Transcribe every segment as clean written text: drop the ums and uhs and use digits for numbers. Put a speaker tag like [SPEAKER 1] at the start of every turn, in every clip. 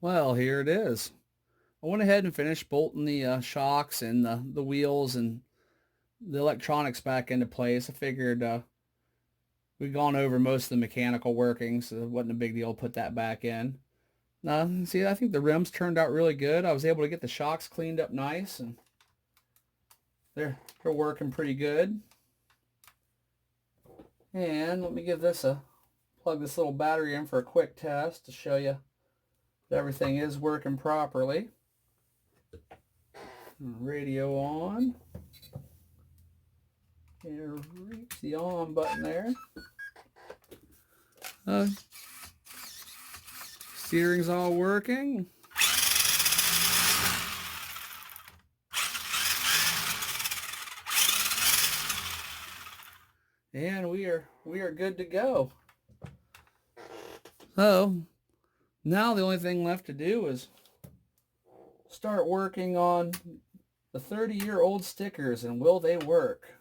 [SPEAKER 1] Well, here it is. I went ahead and finished bolting the shocks and the wheels and the electronics back into place. I figured we'd gone over most of the mechanical workings, so it wasn't a big deal to put that back in. See, I think the rims turned out really good. I was able to get the shocks cleaned up nice, and they're working pretty good. And let me give this a plug this little battery in for a quick test to show you that everything is working properly. Radio on. And reach the on button there. Steering's all working. And we are good to go. So now the only thing left to do is start working on the 30-year-old stickers, and will they work?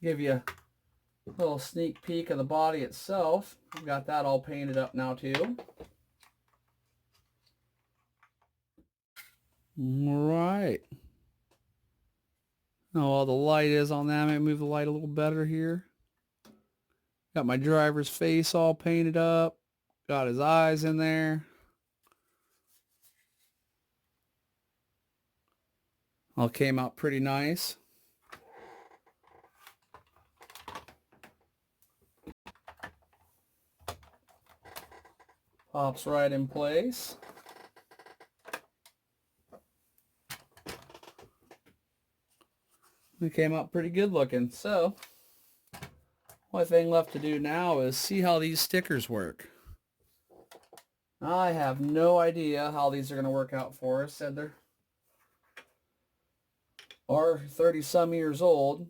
[SPEAKER 1] Give you a little sneak peek of the body itself. I've got that all painted up now too. All right. Oh, all the light is on that. I might move the light a little better here. Got my driver's face all painted up. Got his eyes in there. All came out pretty nice. Pops right in place. It came out pretty good looking. So, only thing left to do now is see how these stickers work. I have no idea how these are going to work out for us. Said they're 30 some years old.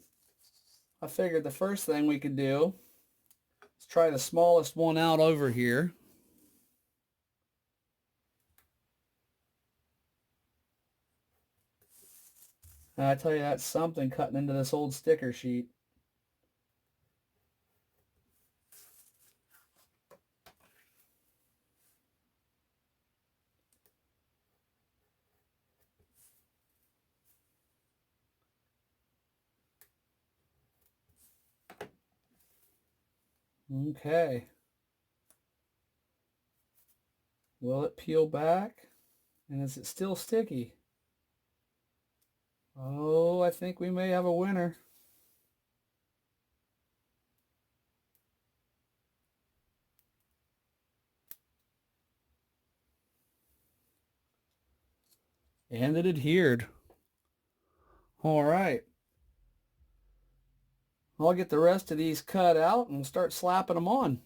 [SPEAKER 1] I figured the first thing we could do is try the smallest one out over here. And I tell you, that's something cutting into this old sticker sheet. Okay. Will it peel back? And is it still sticky? Oh, I think we may have a winner. And it adhered. All right. I'll get the rest of these cut out and start slapping them on.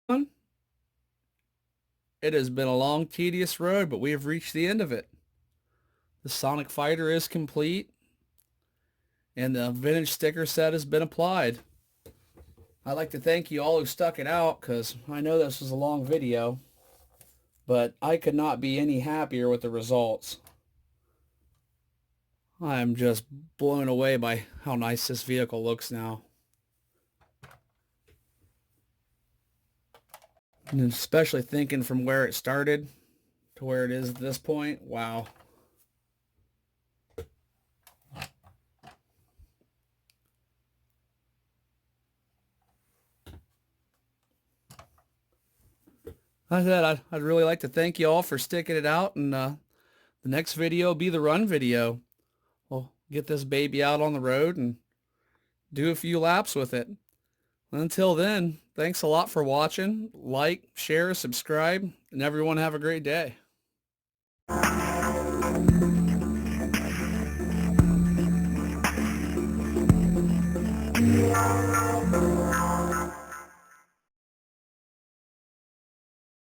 [SPEAKER 1] It has been a long, tedious road, but we have reached the end of it. The Sonic Fighter is complete, and the vintage sticker set has been applied. I'd like to thank you all who stuck it out, because I know this was a long video, but I could not be any happier with the results. I'm just blown away by how nice this vehicle looks now. And especially thinking from where it started to where it is at this point, wow. Like I said, I'd really like to thank you all for sticking it out, and the next video will be the run video. We'll get this baby out on the road and do a few laps with it. Until then, thanks a lot for watching. Like, share, subscribe, and everyone have a great day.